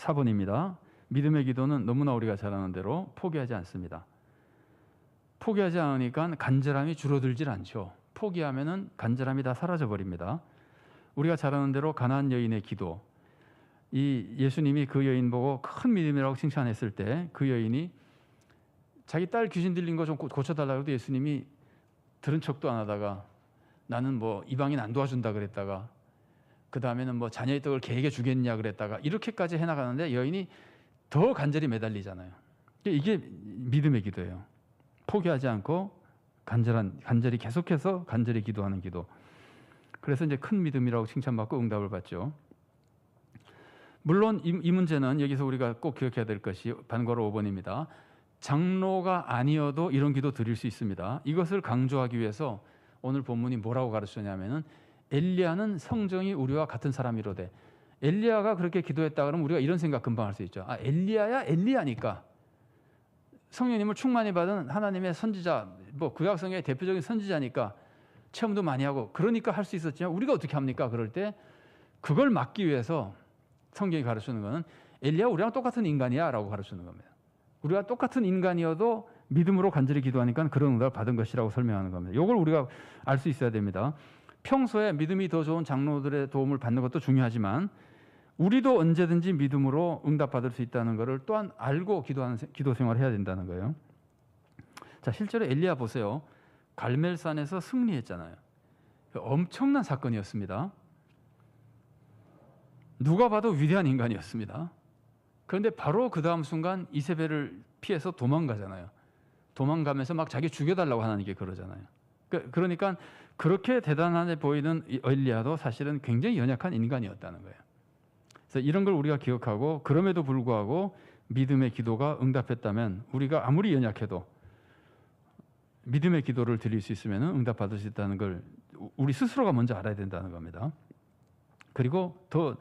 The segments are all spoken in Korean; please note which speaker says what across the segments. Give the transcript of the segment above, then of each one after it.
Speaker 1: 4번입니다. 믿음의 기도는 너무나 우리가 잘 아는 대로 포기하지 않습니다. 포기하지 않으니까 간절함이 줄어들질 않죠. 포기하면은 간절함이 다 사라져 버립니다. 우리가 잘 아는 대로 가나안 여인의 기도, 이 예수님이 그 여인 보고 큰 믿음이라고 칭찬했을 때 그 여인이 자기 딸 귀신 들린 거 좀 고쳐달라고 해도 예수님이 들은 척도 안 하다가 나는 뭐 이방인 안 도와준다 그랬다가 그 다음에는 뭐 자녀의 떡을 개에게 주겠냐 그랬다가 이렇게까지 해나가는데 여인이 더 간절히 매달리잖아요. 이게 믿음의 기도예요. 포기하지 않고 간절히 계속해서 간절히 기도하는 기도. 그래서 이제 큰 믿음이라고 칭찬받고 응답을 받죠. 물론 이 문제는 여기서 우리가 꼭 기억해야 될 것이 반괄호 5번입니다. 장로가 아니어도 이런 기도 드릴 수 있습니다. 이것을 강조하기 위해서 오늘 본문이 뭐라고 가르치냐면은 엘리야는 성정이 우리와 같은 사람이로되, 엘리야가 그렇게 기도했다 그러면 우리가 이런 생각 금방 할 수 있죠. 아, 엘리야야 엘리야니까 성령님을 충만히 받은 하나님의 선지자, 뭐 구약성의 대표적인 선지자니까 체험도 많이 하고 그러니까 할 수 있었지만 우리가 어떻게 합니까? 그럴 때 그걸 막기 위해서 성경이 가르치는 것은 엘리야 우리랑 똑같은 인간이야 라고 가르치는 겁니다. 우리가 똑같은 인간이어도 믿음으로 간절히 기도하니까 그런 응답을 받은 것이라고 설명하는 겁니다. 이걸 우리가 알 수 있어야 됩니다. 평소에 믿음이 더 좋은 장로들의 도움을 받는 것도 중요하지만 우리도 언제든지 믿음으로 응답받을 수 있다는 것을 또한 알고 기도 생활을 해야 된다는 거예요. 자, 실제로 엘리야 보세요. 갈멜산에서 승리했잖아요. 엄청난 사건이었습니다. 누가 봐도 위대한 인간이었습니다. 그런데 바로 그 다음 순간 이세벨을 피해서 도망가잖아요. 도망가면서 막 자기 죽여달라고 하나님께 그러잖아요. 그러니까 그렇게 대단하게 보이는 엘리야도 사실은 굉장히 연약한 인간이었다는 거예요. 그래서 이런 걸 우리가 기억하고 그럼에도 불구하고 믿음의 기도가 응답했다면 우리가 아무리 연약해도 믿음의 기도를 드릴 수 있으면 응답받을 수 있다는 걸 우리 스스로가 먼저 알아야 된다는 겁니다. 그리고 더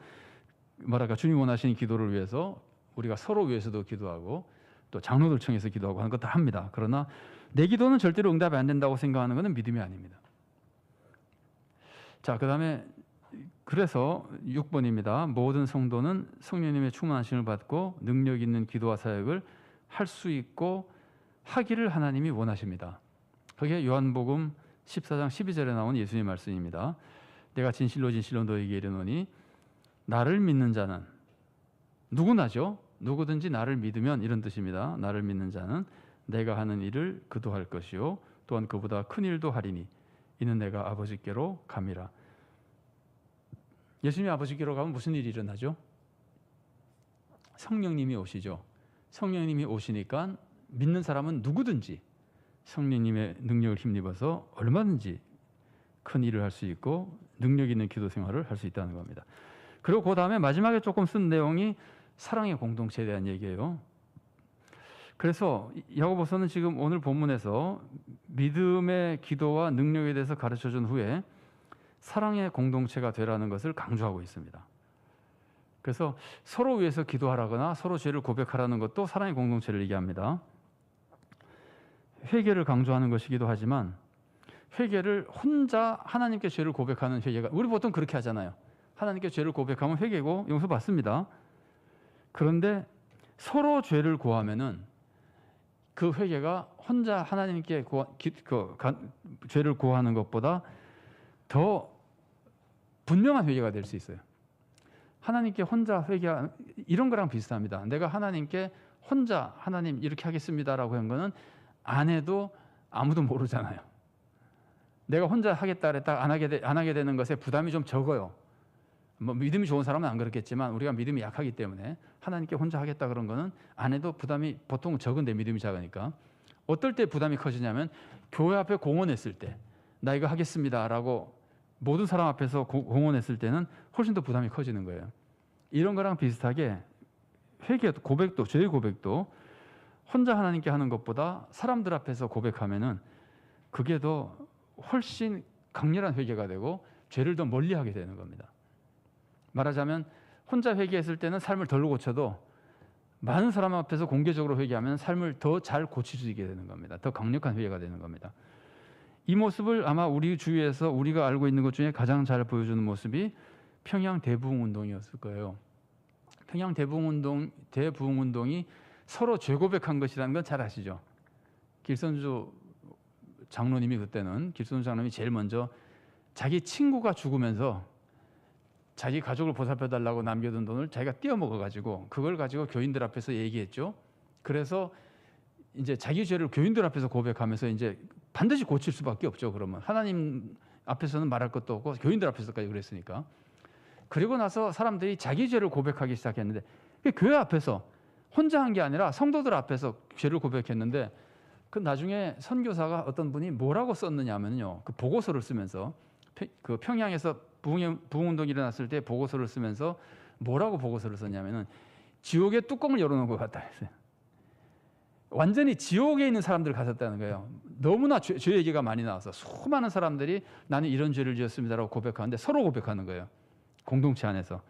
Speaker 1: 주님 원하시는 기도를 위해서 우리가 서로 위해서도 기도하고 또 장로들 청해서 기도하고 하는 거 다 합니다. 그러나 내 기도는 절대로 응답이 안 된다고 생각하는 것은 믿음이 아닙니다. 자, 그 다음에 그래서 6번입니다. 모든 성도는 성령님의 충만하심을 받고 능력 있는 기도와 사역을 할 수 있고 하기를 하나님이 원하십니다. 그게 요한복음 14장 12절에 나온 예수님의 말씀입니다. 내가 진실로 진실로 너에게 이르노니 나를 믿는 자는, 누구나죠? 누구든지 나를 믿으면, 이런 뜻입니다. 나를 믿는 자는 내가 하는 일을 그도 할 것이요 또한 그보다 큰 일도 하리니 이는 내가 아버지께로 감이라. 예수님이 아버지께로 가면 무슨 일이 일어나죠? 성령님이 오시죠. 성령님이 오시니까 믿는 사람은 누구든지 성령님의 능력을 힘입어서 얼마든지 큰 일을 할 수 있고 능력 있는 기도 생활을 할 수 있다는 겁니다. 그리고 그 다음에 마지막에 조금 쓴 내용이 사랑의 공동체에 대한 얘기예요. 그래서 야고보서는 지금 오늘 본문에서 믿음의 기도와 능력에 대해서 가르쳐준 후에 사랑의 공동체가 되라는 것을 강조하고 있습니다. 그래서 서로 위해서 기도하라거나 서로 죄를 고백하라는 것도 사랑의 공동체를 얘기합니다. 회개를 강조하는 것이기도 하지만 회개를 혼자 하나님께 죄를 고백하는 회개가, 우리 보통 그렇게 하잖아요. 하나님께 죄를 고백하면 회개고 용서받습니다. 그런데 서로 죄를 고하면은 그 회개가 혼자 하나님께 죄를 고하는 것보다 더 분명한 회개가 될 수 있어요. 하나님께 혼자 회개하는 이런 거랑 비슷합니다. 내가 하나님께 혼자 하나님 이렇게 하겠습니다라고 한 거는 안 해도 아무도 모르잖아요. 내가 혼자 하겠다 그랬다 안 하게 되는 것에 부담이 좀 적어요. 뭐 믿음이 좋은 사람은 안 그렇겠지만 우리가 믿음이 약하기 때문에 하나님께 혼자 하겠다 그런 거는 안 해도 부담이 보통 적은데 믿음이 작으니까. 어떨 때 부담이 커지냐면 교회 앞에 공언했을 때 나 이거 하겠습니다라고 모든 사람 앞에서 공언했을 때는 훨씬 더 부담이 커지는 거예요. 이런 거랑 비슷하게 회개도, 고백도, 죄의 고백도 혼자 하나님께 하는 것보다 사람들 앞에서 고백하면은 그게 더 훨씬 강렬한 회개가 되고 죄를 더 멀리하게 되는 겁니다. 말하자면 혼자 회개했을 때는 삶을 덜 고쳐도 많은 사람 앞에서 공개적으로 회개하면 삶을 더 잘 고칠 수 있게 되는 겁니다. 더 강력한 회개가 되는 겁니다. 이 모습을 아마 우리 주위에서 우리가 알고 있는 것 중에 가장 잘 보여주는 모습이 평양 대부흥 운동이었을 거예요. 평양 대부흥운동이 서로 죄 고백한 것이라는 건 잘 아시죠? 길선주 장로님이 그때는 길선주 장로님이 제일 먼저 자기 친구가 죽으면서 자기 가족을 보살펴 달라고 남겨둔 돈을 자기가 떼어먹어 가지고 그걸 가지고 교인들 앞에서 얘기했죠. 그래서 이제 자기 죄를 교인들 앞에서 고백하면서 이제 반드시 고칠 수밖에 없죠. 그러면 하나님 앞에서는 말할 것도 없고 교인들 앞에서까지 그랬으니까. 그리고 나서 사람들이 자기 죄를 고백하기 시작했는데 교회 앞에서 혼자 한 게 아니라 성도들 앞에서 죄를 고백했는데 그 나중에 선교사가 어떤 분이 뭐라고 썼느냐면요. 그 보고서를 쓰면서 그 평양에서 부흥운동이 일어났을 때 보고서를 쓰면서 뭐라고 보고서를 썼냐면은 지옥의 뚜껑을 열어놓은 것 같다 했어요. 완전히 지옥에 있는 사람들 같았다는 거예요. 너무나 죄 얘기가 많이 나와서 수많은 사람들이 나는 이런 죄를 지었습니다라고 고백하는데 서로 고백하는 거예요. 공동체 안에서.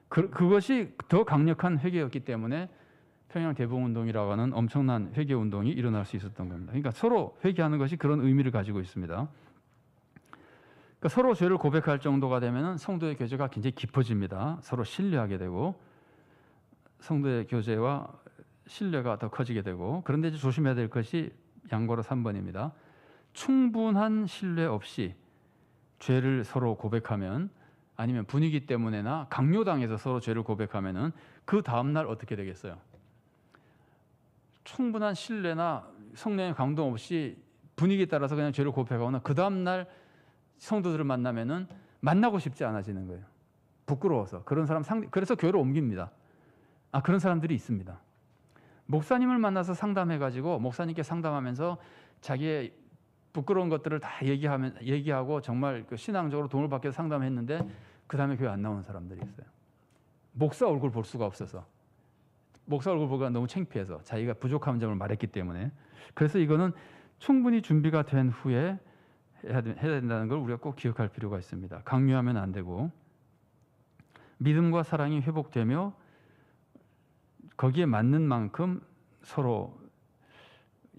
Speaker 1: 그것이 더 강력한 회개였기 때문에 평양 대부흥운동이라고 하는 엄청난 회개운동이 일어날 수 있었던 겁니다. 그러니까 서로 회개하는 것이 그런 의미를 가지고 있습니다. 그러니까 서로 죄를 고백할 정도가 되면 성도의 교제가 굉장히 깊어집니다. 서로 신뢰하게 되고 성도의 교제와 신뢰가 더 커지게 되고, 그런데 이제 조심해야 될 것이 양보로 3번입니다. 충분한 신뢰 없이 죄를 서로 고백하면, 아니면 분위기 때문에나 강요당해서 서로 죄를 고백하면은 그 다음날 어떻게 되겠어요? 충분한 신뢰나 성령의 감동 없이 분위기에 따라서 그냥 죄를 고백하거나 그 다음날 성도들을 만나면은 만나고 싶지 않아지는 거예요. 부끄러워서. 그런 사람 그래서 교회를 옮깁니다. 그런 사람들이 있습니다. 목사님을 만나서 상담해가지고 목사님께 상담하면서 자기의 부끄러운 것들을 다 얘기하고 정말 그 신앙적으로 도움을 받게 상담했는데 그 다음에 교회 안 나오는 사람들이 있어요. 목사 얼굴 볼 수가 없어서. 목사 얼굴 보기가 너무 창피해서 자기가 부족한 점을 말했기 때문에. 그래서 이거는 충분히 준비가 된 후에 해야 된다는 걸 우리가 꼭 기억할 필요가 있습니다. 강요하면 안 되고, 믿음과 사랑이 회복되며 거기에 맞는 만큼 서로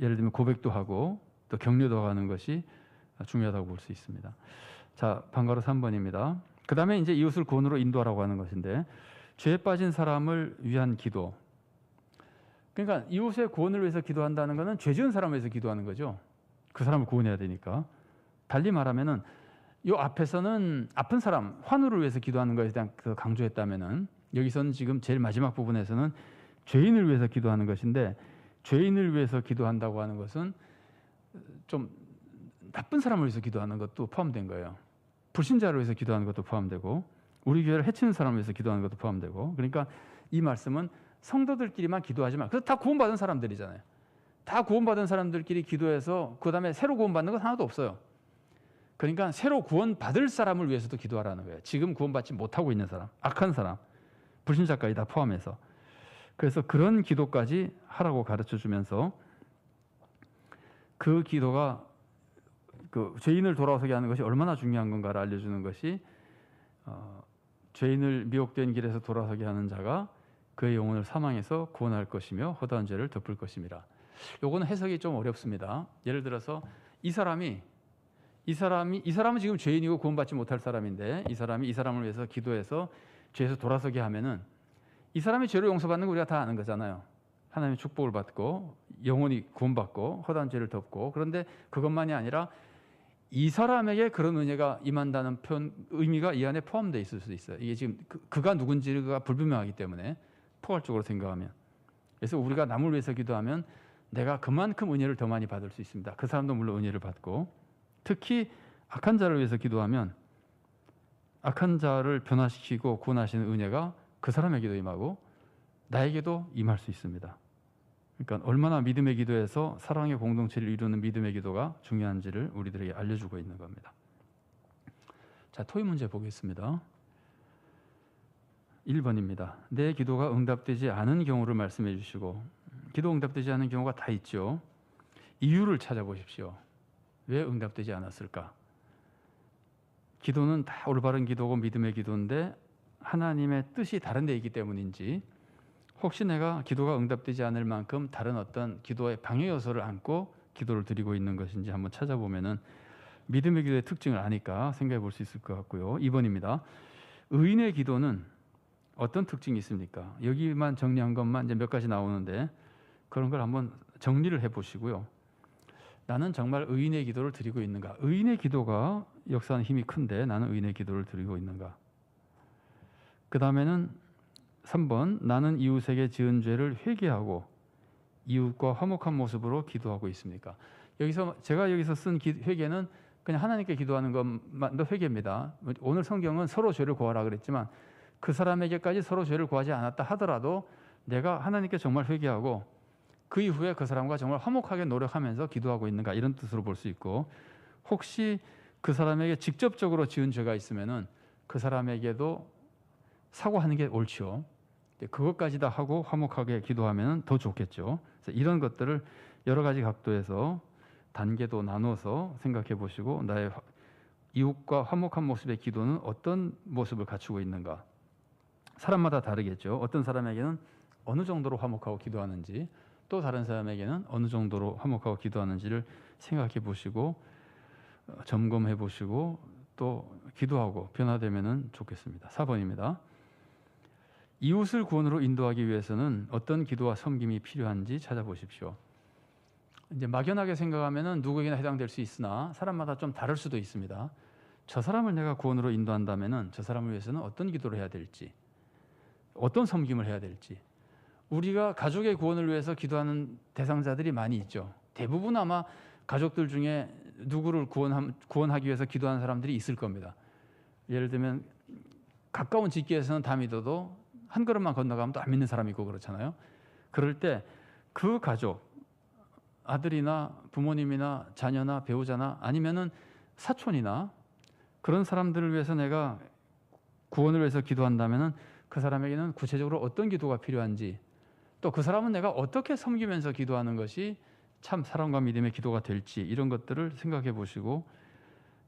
Speaker 1: 예를 들면 고백도 하고 또 격려도 하는 것이 중요하다고 볼 수 있습니다. 자, 방과로 3번입니다. 그 다음에 이제 이웃을 구원으로 인도하라고 하는 것인데, 죄에 빠진 사람을 위한 기도. 그러니까 이웃의 구원을 위해서 기도한다는 것은 죄 지은 사람을 위해서 기도하는 거죠. 그 사람을 구원해야 되니까. 달리 말하면은 이 앞에서는 아픈 사람, 환우를 위해서 기도하는 것에 대한 강조했다면은, 여기서는 지금 제일 마지막 부분에서는 죄인을 위해서 기도하는 것인데, 죄인을 위해서 기도한다고 하는 것은 좀 나쁜 사람을 위해서 기도하는 것도 포함된 거예요. 불신자를 위해서 기도하는 것도 포함되고, 우리 교회를 해치는 사람을 위해서 기도하는 것도 포함되고. 그러니까 이 말씀은 성도들끼리만 기도하지 마. 그래서 다 구원받은 사람들이잖아요. 다 구원받은 사람들끼리 기도해서 그 다음에 새로 구원받는 건 하나도 없어요. 그러니까 새로 구원받을 사람을 위해서도 기도하라는 거예요. 지금 구원받지 못하고 있는 사람, 악한 사람, 불신자까지 다 포함해서. 그래서 그런 기도까지 하라고 가르쳐주면서 그 기도가 그 죄인을 돌아서게 하는 것이 얼마나 중요한 건가를 알려주는 것이, 죄인을 미혹된 길에서 돌아서게 하는 자가 그의 영혼을 사망에서 구원할 것이며 허다한 죄를 덮을 것입니다. 요거는 해석이 좀 어렵습니다. 예를 들어서 이 사람은 지금 죄인이고 구원받지 못할 사람인데, 이 사람을 위해서 기도해서 죄에서 돌아서게 하면은 이 사람이 죄로 용서받는 거 우리가 다 아는 거잖아요. 하나님의 축복을 받고 영혼이 구원받고 허다한 죄를 덮고. 그런데 그것만이 아니라 이 사람에게 그런 은혜가 임한다는 의미가 이 안에 포함되어 있을 수도 있어요. 이게 지금 그가 누군지가 불분명하기 때문에, 포괄적으로 생각하면. 그래서 우리가 남을 위해서 기도하면 내가 그만큼 은혜를 더 많이 받을 수 있습니다. 그 사람도 물론 은혜를 받고, 특히 악한 자를 위해서 기도하면 악한 자를 변화시키고 구원하시는 은혜가 그 사람에게도 임하고 나에게도 임할 수 있습니다. 그러니까 얼마나 믿음의 기도에서 사랑의 공동체를 이루는 믿음의 기도가 중요한지를 우리들에게 알려주고 있는 겁니다. 자, 토의 문제 보겠습니다. 1번입니다. 내 기도가 응답되지 않은 경우를 말씀해 주시고, 기도 응답되지 않은 경우가 다 있죠. 이유를 찾아보십시오. 왜 응답되지 않았을까? 기도는 다 올바른 기도고 믿음의 기도인데 하나님의 뜻이 다른 데 있기 때문인지, 혹시 내가 기도가 응답되지 않을 만큼 다른 어떤 기도의 방해 요소를 안고 기도를 드리고 있는 것인지 한번 찾아보면은 믿음의 기도의 특징을 아니까 생각해 볼 수 있을 것 같고요. 2번입니다. 의인의 기도는 어떤 특징이 있습니까? 여기만 정리한 것만 이제 몇 가지 나오는데 그런 걸 한번 정리를 해보시고요. 나는 정말 의인의 기도를 드리고 있는가? 의인의 기도가 역사하는 힘이 큰데 나는 의인의 기도를 드리고 있는가? 그 다음에는 3번, 나는 이웃에게 지은 죄를 회개하고 이웃과 화목한 모습으로 기도하고 있습니까? 제가 여기서 쓴 회개는 그냥 하나님께 기도하는 것만도 회개입니다. 오늘 성경은 서로 죄를 구하라 그랬지만 그 사람에게까지 서로 죄를 구하지 않았다 하더라도 내가 하나님께 정말 회개하고 그 이후에 그 사람과 정말 화목하게 노력하면서 기도하고 있는가, 이런 뜻으로 볼 수 있고, 혹시 그 사람에게 직접적으로 지은 죄가 있으면은 그 사람에게도 사과하는 게 옳지요. 그것까지 다 하고 화목하게 기도하면 더 좋겠죠. 그래서 이런 것들을 여러 가지 각도에서 단계도 나눠서 생각해 보시고, 나의 이웃과 화목한 모습의 기도는 어떤 모습을 갖추고 있는가. 사람마다 다르겠죠. 어떤 사람에게는 어느 정도로 화목하고 기도하는지, 또 다른 사람에게는 어느 정도로 화목하고 기도하는지를 생각해 보시고 점검해 보시고 또 기도하고 변화되면 좋겠습니다. 4번입니다. 이웃을 구원으로 인도하기 위해서는 어떤 기도와 섬김이 필요한지 찾아보십시오. 이제 막연하게 생각하면 누구에게나 해당될 수 있으나 사람마다 좀 다를 수도 있습니다. 저 사람을 내가 구원으로 인도한다면 저 사람을 위해서는 어떤 기도를 해야 될지, 어떤 섬김을 해야 될지. 우리가 가족의 구원을 위해서 기도하는 대상자들이 많이 있죠. 대부분 아마 가족들 중에 누구를 구원하기 위해서 기도하는 사람들이 있을 겁니다. 예를 들면 가까운 직계에서는 다 믿어도 한 걸음만 건너가면 또 안 믿는 사람이 있고 그렇잖아요. 그럴 때 그 가족, 아들이나 부모님이나 자녀나 배우자나 아니면은 사촌이나 그런 사람들을 위해서 내가 구원을 위해서 기도한다면은 그 사람에게는 구체적으로 어떤 기도가 필요한지, 또 그 사람은 내가 어떻게 섬기면서 기도하는 것이 참 사랑과 믿음의 기도가 될지, 이런 것들을 생각해 보시고,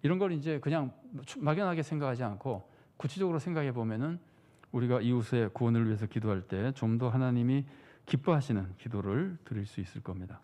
Speaker 1: 이런 걸 이제 그냥 막연하게 생각하지 않고 구체적으로 생각해 보면은 우리가 이웃의 구원을 위해서 기도할 때 좀 더 하나님이 기뻐하시는 기도를 드릴 수 있을 겁니다.